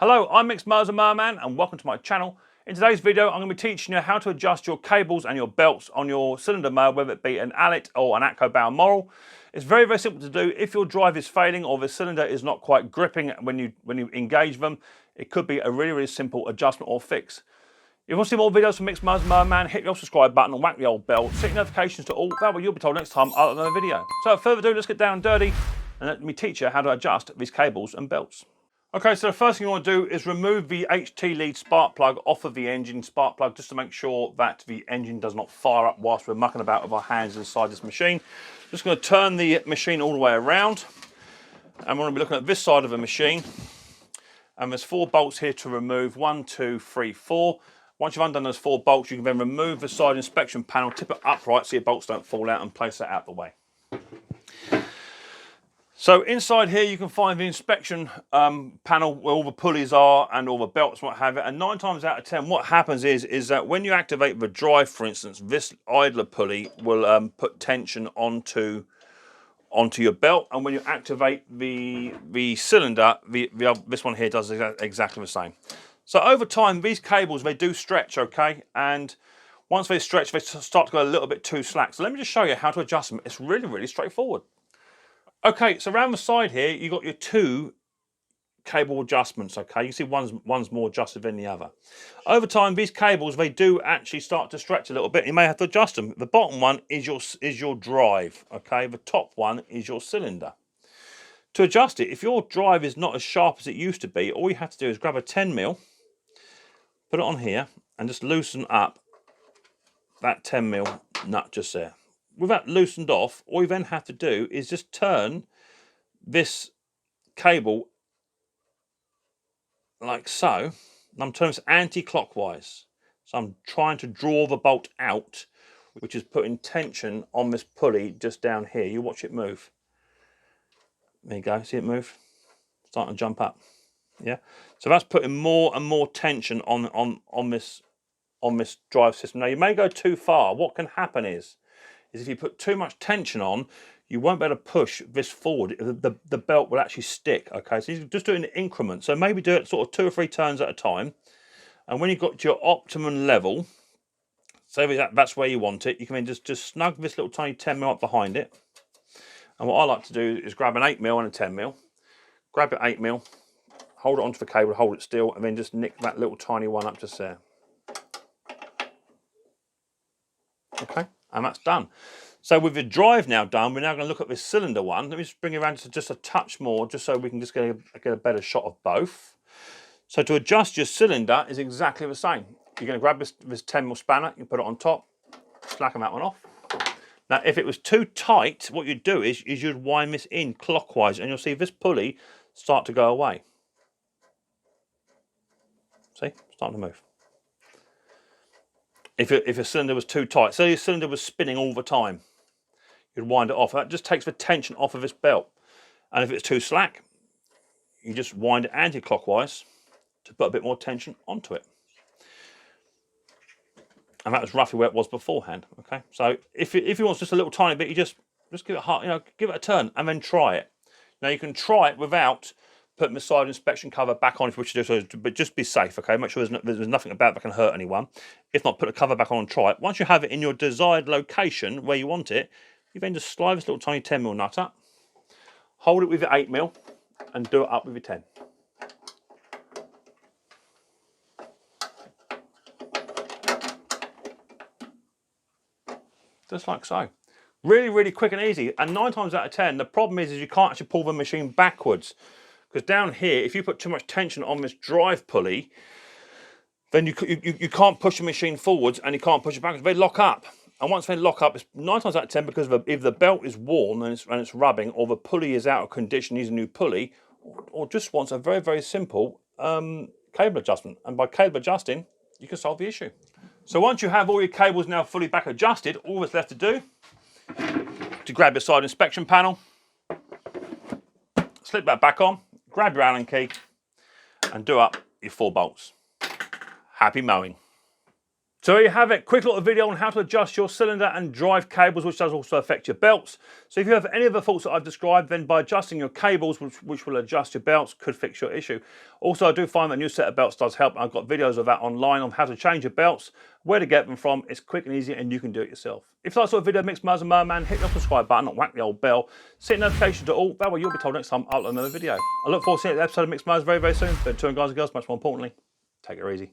Hello, I'm Micks Mowers and Mower and welcome to my channel. In today's video, I'm going to be teaching you how to adjust your cables and your belts on your cylinder mower, whether it be an ALLETT or an ATCO bound Mower. It's very, very simple to do. If your drive is failing or the cylinder is not quite gripping when you engage them, it could be a really, really simple adjustment or fix. If you want to see more videos from Micks Mowers and Mower, hit the old subscribe button and whack the old bell. Set your notifications to all. That way you'll be told next time I upload another video. So without further ado, let's get down and dirty and let me teach you how to adjust these cables and belts. Okay, so the first thing you want to do is remove the HT lead spark plug off of the engine spark plug, just to make sure that the engine does not fire up whilst we're mucking about with our hands inside this machine. Just going to turn the machine all the way around, and we're going to be looking at this side of the machine. And there's 4 bolts here to remove, 1, 2, 3, 4. Once you've undone those 4 bolts, you can then remove the side inspection panel, tip it upright so your bolts don't fall out, and place that out the way. So inside here you can find the inspection panel where all the pulleys are and all the belts and what have it. And 9 times out of 10 what happens is that when you activate the drive, for instance, this idler pulley will put tension onto your belt, and when you activate the cylinder, this one here does exactly the same. So over time these cables, they do stretch, okay, and once they stretch they start to go a little bit too slack. So let me just show you how to adjust them. It's really, really straightforward. Okay, so around the side here, you've got your 2 cable adjustments, okay? You see one's more adjusted than the other. Over time, these cables, they do actually start to stretch a little bit. You may have to adjust them. The bottom one is your drive, okay? The top one is your cylinder. To adjust it, if your drive is not as sharp as it used to be, all you have to do is grab a 10mm, put it on here, and just loosen up that 10mm nut just there. With that loosened off, all you then have to do is just turn this cable like so. And I'm turning this anti-clockwise. So I'm trying to draw the bolt out, which is putting tension on this pulley just down here. You watch it move. There you go, see it move? Starting to jump up. Yeah. So that's putting more and more tension on this drive system. Now you may go too far. What can happen is if you put too much tension on, you won't be able to push this forward. The belt will actually stick, okay? So you just do it in increments. So maybe do it sort of 2 or 3 turns at a time. And when you've got to your optimum level, say that's where you want it, you can then just snug this little tiny 10mm up behind it. And what I like to do is grab an 8mm and a 10mm. Grab your 8mm, hold it onto the cable, hold it still, and then just nick that little tiny one up just there. Okay, and that's done. So with the drive now done, we're now going to look at this cylinder one. Let me just bring it around to just a touch more, just so we can just get a better shot of both. So to adjust your cylinder is exactly the same. You're going to grab this 10mm spanner, you put it on top, slacken that one off. Now if it was too tight, what you'd do is you'd wind this in clockwise, and you'll see this pulley start to go away. See, starting to move. If your cylinder was too tight, so your cylinder was spinning all the time, you'd wind it off. That just takes the tension off of this belt. And if it's too slack, you just wind it anti-clockwise to put a bit more tension onto it. And that was roughly where it was beforehand. Okay, so if you want just a little tiny bit, you just give it give it a turn and then try it. Now you can try it without putting the side inspection cover back on if you wish to do so, but just be safe, okay? Make sure there's nothing about that can hurt anyone. If not, put the cover back on and try it. Once you have it in your desired location where you want it, you then just slide this little tiny 10mm nut up, hold it with your 8mm, and do it up with your 10. Just like so. Really, really quick and easy. And 9 times out of 10, the problem is you can't actually pull the machine backwards. Because down here, if you put too much tension on this drive pulley, then you can't push the machine forwards and you can't push it backwards. They lock up. And once they lock up, it's 9 times out of 10 because if the belt is worn and it's rubbing, or the pulley is out of condition, needs a new pulley, or just wants a very, very simple cable adjustment. And by cable adjusting, you can solve the issue. So once you have all your cables now fully back adjusted, all that's left to do to grab your side inspection panel, slip that back on, grab your Allen key, and do up your 4 bolts. Happy mowing. So there you have it, quick little video on how to adjust your cylinder and drive cables, which does also affect your belts. So if you have any of the faults that I've described, then by adjusting your cables, which will adjust your belts, could fix your issue. Also, I do find that a new set of belts does help. I've got videos of that online on how to change your belts, where to get them from. It's quick and easy, and you can do it yourself. If you like this sort of video, Micks Mowers and Mower Man, hit the subscribe button and whack the old bell. Set notifications to all, that way you'll be told next time I upload another video. I look forward to seeing the episode of Micks Mowers very, very soon. But to you guys and girls, much more importantly, take it easy.